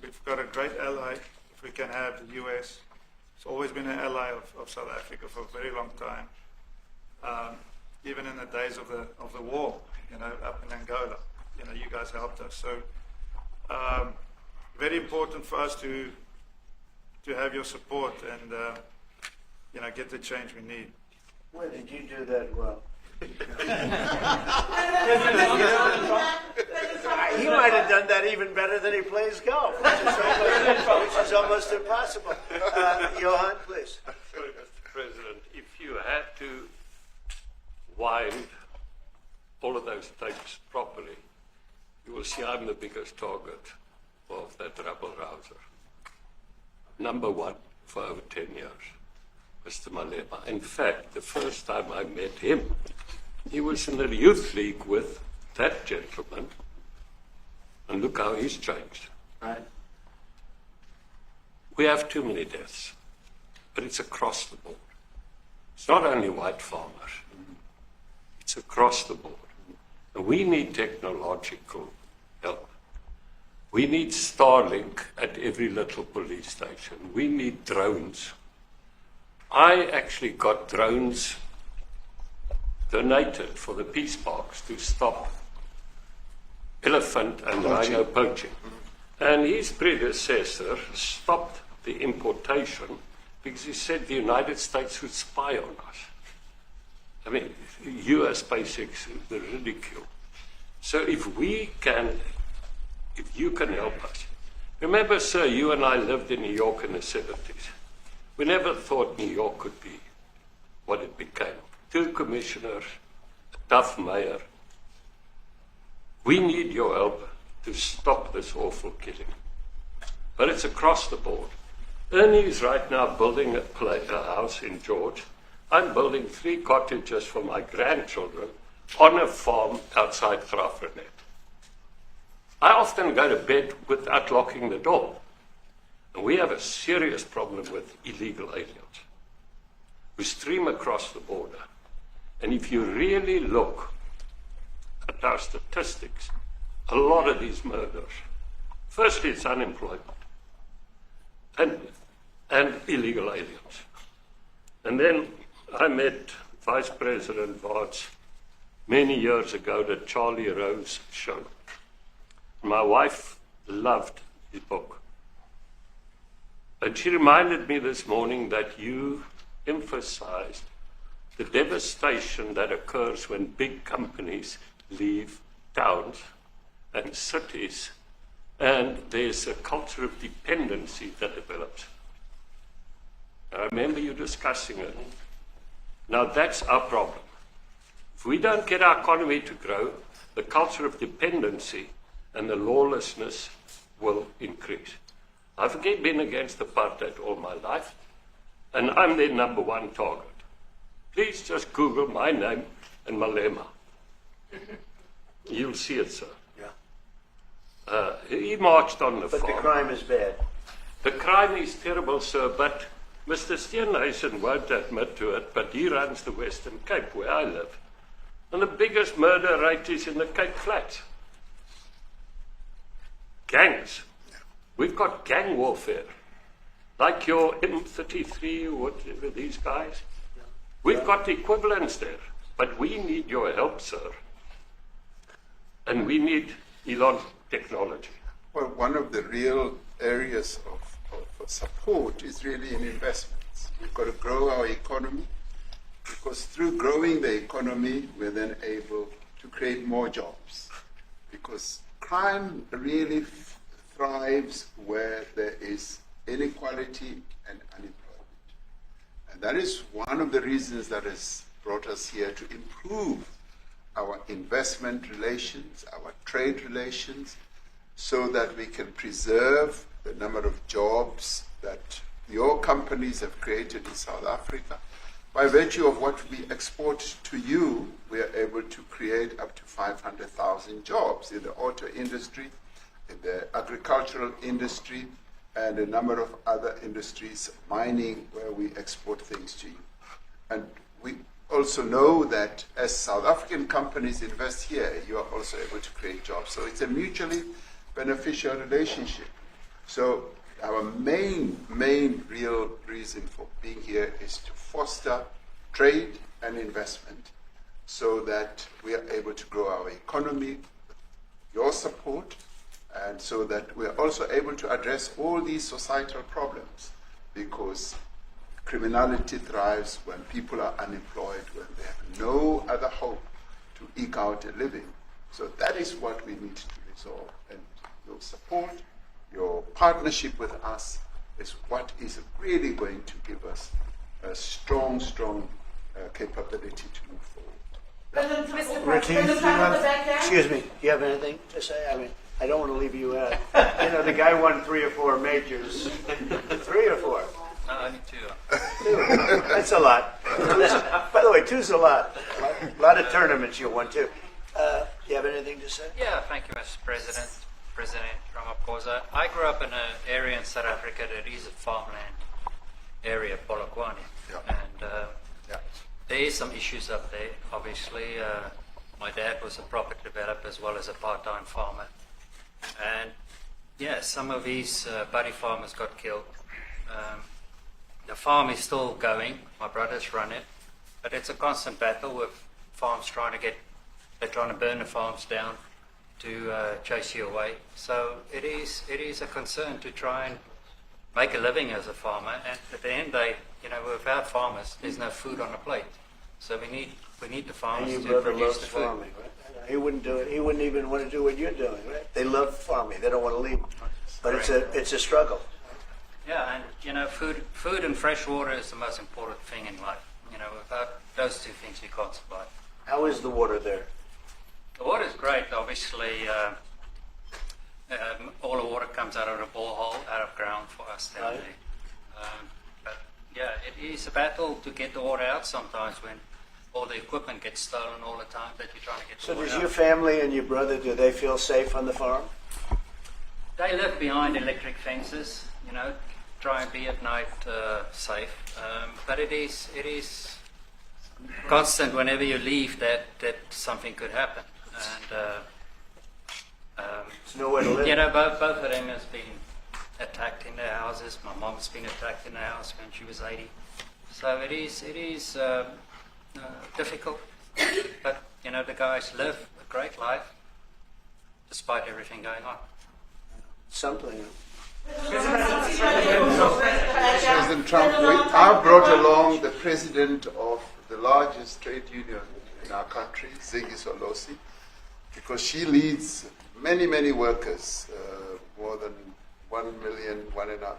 We've got a great ally, if we can have the U.S. It's always been an ally of South Africa for a very long time. Even in the days of the war, up in Angola, you guys helped us. So very important for us to have your support and get the change we need. Where did you do that well? He might have done that even better than he plays golf, which is almost impossible. Johan, please. Sorry, Mr. President, if you had to wind all of those tapes properly, you will see I'm the biggest target of that rabble-rouser. Number one for over 10 years, Mr. Malema. In fact, the first time I met him, he was in the youth league with that gentleman, and look how he's changed. Right. We have too many deaths, but it's across the board. It's not only white farmers, it's across the board. And we need technological help. We need Starlink at every little police station. We need drones. I actually got drones donated for the peace parks to stop elephant and rhino poaching. And his predecessor stopped the importation because he said the United States would spy on us. I mean, U.S. basics, the ridicule. So if you can help us. Remember, sir, you and I lived in New York in the 70s. We never thought New York could be what it became. 2 commissioners, a tough mayor. We need your help to stop this awful killing. But it's across the board. Ernie is right now building a house in George. I'm building 3 cottages for my grandchildren on a farm outside Graaff-Reinet. I often go to bed without locking the door. And we have a serious problem with illegal aliens who stream across the border. And if you really look at our statistics, a lot of these murders, firstly, it's unemployment and illegal aliens. And then I met Vice President Barrage many years ago at the Charlie Rose show. My wife loved his book. And she reminded me this morning that you emphasized the devastation that occurs when big companies leave towns and cities, and there's a culture of dependency that develops. I remember you discussing it. Now that's our problem. If we don't get our economy to grow, the culture of dependency and the lawlessness will increase. I've been against apartheid all my life, and I'm their #1 target. Please just Google my name and Malema. You'll see it, sir. Yeah. He marched on the farm. But the crime is bad. The crime is terrible, sir, but Mr. Steenhuisen won't admit to it, but he runs the Western Cape, where I live. And the biggest murder rate is in the Cape Flats. Gangs. We've got gang warfare. Like your M33, whatever these guys. We've got equivalents there. But we need your help, sir. And we need Elon technology. Well, one of the real areas of support is really in investments. We've got to grow our economy, because through growing the economy, we're then able to create more jobs. Because crime really thrives where there is inequality and unemployment. And that is one of the reasons that has brought us here, to improve our investment relations, our trade relations, so that we can preserve the number of jobs that your companies have created in South Africa. By virtue of what we export to you, we are able to create up to 500,000 jobs in the auto industry, in the agricultural industry, and a number of other industries, mining, where we export things to you. And we also know that as South African companies invest here, you are also able to create jobs. So it's a mutually beneficial relationship. So our main real reason for being here is to foster trade and investment, so that we are able to grow our economy with your support, and so that we are also able to address all these societal problems, because criminality thrives when people are unemployed, when they have no other hope to eke out a living. So that is what we need to resolve. And your support, your partnership with us is what is really going to give us a strong capability to move forward. Mr. Ricky, President, excuse me, do you have anything to say? I mean, I don't want to leave you out. You know, the guy won 3 or 4 majors. 3 or 4? No, only 2. 2. That's a lot. By the way, 2's a lot. A lot of tournaments you won too. Do you have anything to say? Yeah, thank you, Mr. President. President Ramaphosa. I grew up in an area in South Africa that is a farmland area, Polokwane. Yeah. And there is some issues up there, obviously. My dad was a property developer as well as a part-time farmer. And yeah, some of these buddy farmers got killed. The farm is still going. My brothers run it. But it's a constant battle with farms they're trying to burn the farms down to chase you away. So it is a concern to try and make a living as a farmer. And at the end of the day, without farmers, there's no food on the plate. So we need the farmers And to your brother produce loves the food. farming, right? he wouldn't do it. He wouldn't even want to do what you're doing, right? They love farming. They don't want to leave. But it's a struggle. Yeah, and you know, food and fresh water is the most important thing in life. You know, without those two things, we can't survive. How is the water there? The water is great. Obviously, all the water comes out of the borehole, out of ground for us down there. But yeah, it is a battle to get the water out sometimes when all the equipment gets stolen all the time that you're trying to get the So water does out. your family and your brother, do they feel safe on the farm? They live behind electric fences, you know, try and be at night safe. But it is constant whenever you leave that something could happen. And There's nowhere to live. you know, both of them has been attacked in their houses. My mom's been attacked in her house when she was 80. So it is difficult. But you know, the guys live a great life despite everything going on. Something. President Trump, I brought along the president of the largest trade union in our country, Ziggy Solosi, because she leads many, many workers, more than 1 million,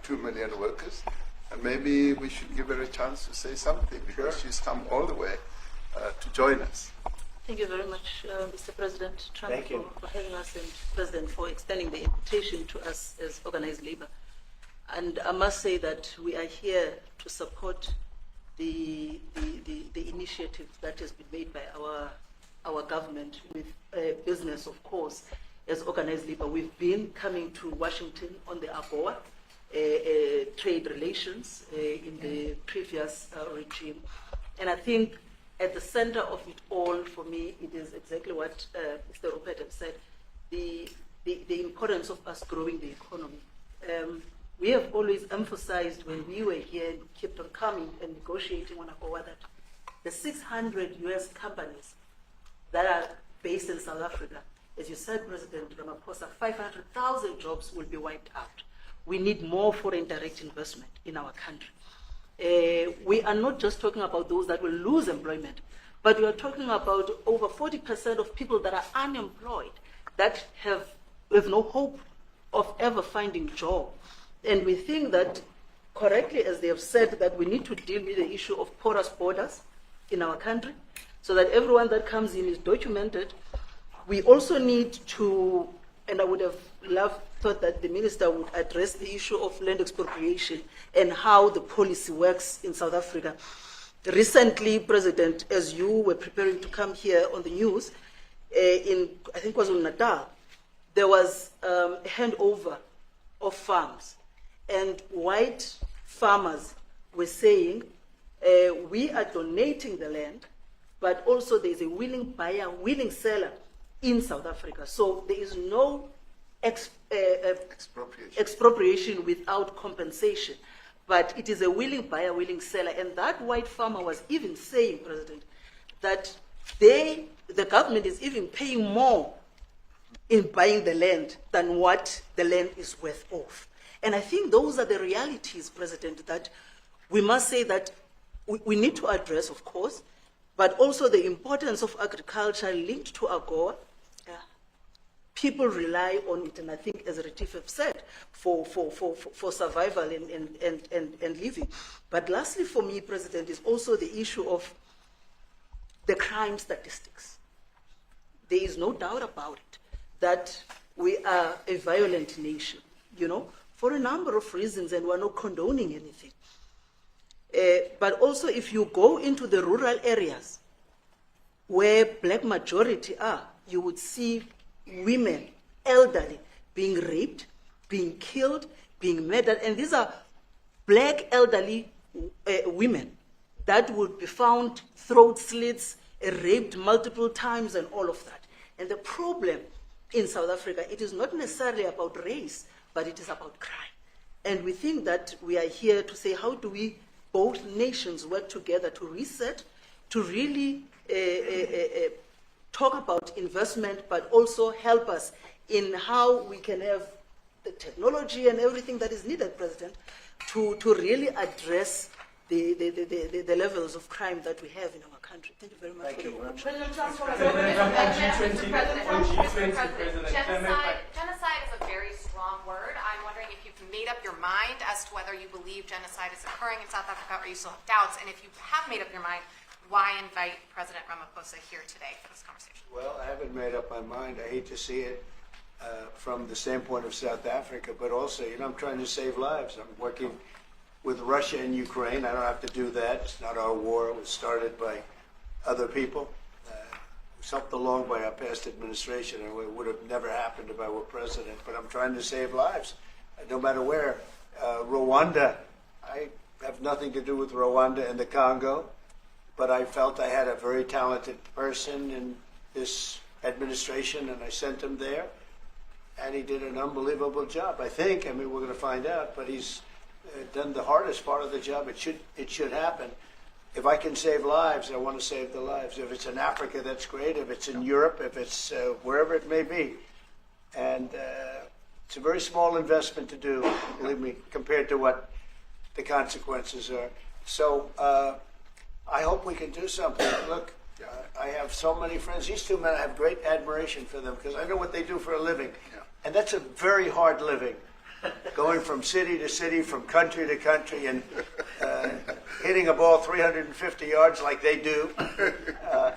2 million workers. And maybe we should give her a chance to say something, because she's come all the way to join us. Thank you very much, Mr. President Trump, Thank you. for having us, and President for extending the invitation to us as organized labor. And I must say that we are here to support the initiative that has been made by our government with business, of course, as organized labor. We've been coming to Washington on the AGOA trade relations in the previous regime, and I think at the center of it all, for me, it is exactly what Mr. Rupert has said, the importance of us growing the economy. We have always emphasized when we were here and kept on coming and negotiating on AGOA that the 600 U.S. companies that are based in South Africa, as you said, President Ramaphosa, 500,000 jobs will be wiped out. We need more foreign direct investment in our country. We are not just talking about those that will lose employment, but we are talking about over 40% of people that are unemployed, that have no hope of ever finding a job. And we think that, correctly, as they have said, that we need to deal with the issue of porous borders in our country, so that everyone that comes in is documented. We also need to, and I would have thought that the minister would address the issue of land expropriation and how the policy works in South Africa. Recently, President, as you were preparing to come here on the news, in, I think it was in Natal, there was a handover of farms, and white farmers were saying, we are donating the land, but also there's a willing buyer, willing seller in South Africa. So there is no expropriation without compensation, but it is a willing buyer, willing seller. And that white farmer was even saying, President, that the government is even paying more in buying the land than what the land is worth of. And I think those are the realities, President, that we must say that we need to address, of course, but also the importance of agriculture linked to AGOA. People rely on it, and I think, as Retief have said, for survival and living. But lastly, for me, President, is also the issue of the crime statistics. There is no doubt about it that we are a violent nation, you know, for a number of reasons, and we're not condoning anything. But also, if you go into the rural areas where black majority are, you would see women, elderly, being raped, being killed, being murdered. And these are black elderly women that would be found throat slits, raped multiple times, and all of that. And the problem in South Africa, it is not necessarily about race, but it is about crime. And we think that we are here to say, how do we, both nations, work together to reset, to really talk about investment, but also help us in how we can have the technology and everything that is needed, President, to really address the levels of crime that we have in our country. Thank you very much. Thank you. Genocide is a very strong word. I'm wondering if you've made up your mind as to whether you believe genocide is occurring in South Africa or you still have doubts. And if you have made up your mind, why invite President Ramaphosa here today for this conversation? Well, I haven't made up my mind. I hate to see it from the standpoint of South Africa, but also, I'm trying to save lives. I'm working with Russia and Ukraine. I don't have to do that. It's not our war. It was started by other people. It was helped along by our past administration, and it would have never happened if I were president. But I'm trying to save lives, no matter where. Rwanda, I have nothing to do with Rwanda and the Congo, but I felt I had a very talented person in this administration, and I sent him there, and he did an unbelievable job, I think. I mean, we're going to find out, but he's done the hardest part of the job. It should happen. If I can save lives, I want to save the lives. If it's in Africa, that's great. If it's in Europe, if it's wherever it may be. And it's a very small investment to do, believe me, compared to what the consequences are. So I hope we can do something. Look, I have so many friends. These two men, I have great admiration for them because I know what they do for a living. And that's a very hard living. Going from city to city, from country to country, and hitting a ball 350 yards like they do,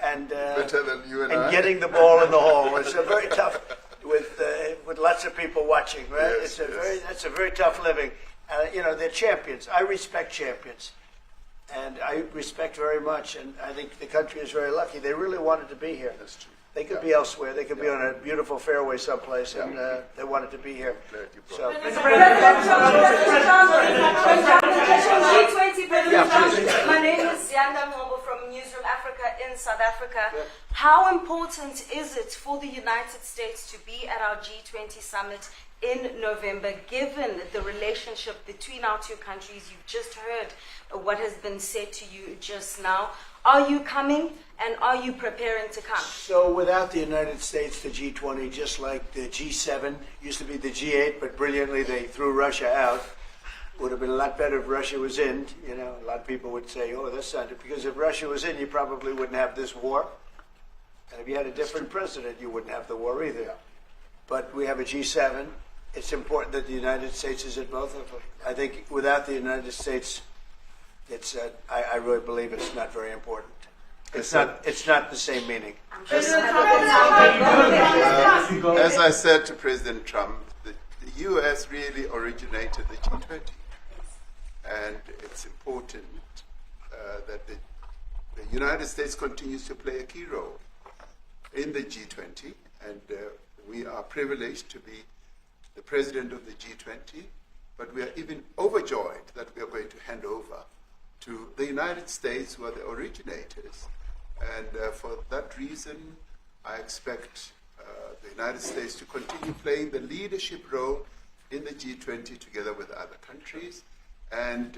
and Better than you and I. getting the ball in the hole. It's a very tough, with lots of people watching, right? Yes, That's a very tough living. They're champions. I respect champions, and I respect very much. And I think the country is very lucky. They really wanted to be here. That's true. They could be elsewhere. They could be on a beautiful fairway someplace, and they wanted to be here. So. My name is Yanda Mhobo from Newsroom Africa in South Africa. How important is it for the United States to be at our G20 summit in November, given the relationship between our two countries? You've just heard what has been said to you just now. Are you coming, and are you preparing to come? So without the United States, the G20, just like the G7, used to be the G8, but brilliantly they threw Russia out. Would have been a lot better if Russia was in. A lot of people would say, oh, that's not it. Because if Russia was in, you probably wouldn't have this war. And if you had a different president, you wouldn't have the war either. But we have a G7. It's important that the United States is at both of them. I think without the United States, I really believe it's not very important. It's not the same meaning. As I said to President Trump, the U.S. really originated the G20. And it's important that the United States continues to play a key role in the G20. And we are privileged to be the president of the G20, but we are even overjoyed that we are going to hand over to the United States, who are the originators. And for that reason, I expect the United States to continue playing the leadership role in the G20 together with other countries. And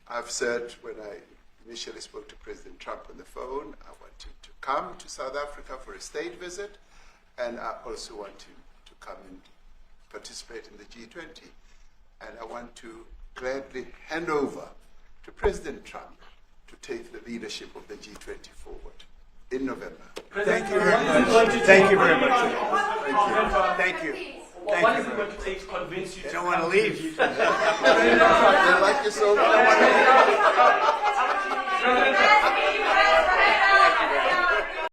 I've said when I initially spoke to President Trump on the phone, I want him to come to South Africa for a state visit, and I also want him to come and participate in the G20. And I want to gladly hand over to President Trump to take the leadership of the G20 forward in November. Thank you very much. Thank you very much. Thank you. What is it going to take to convince you They don't want to leave. They like you so much.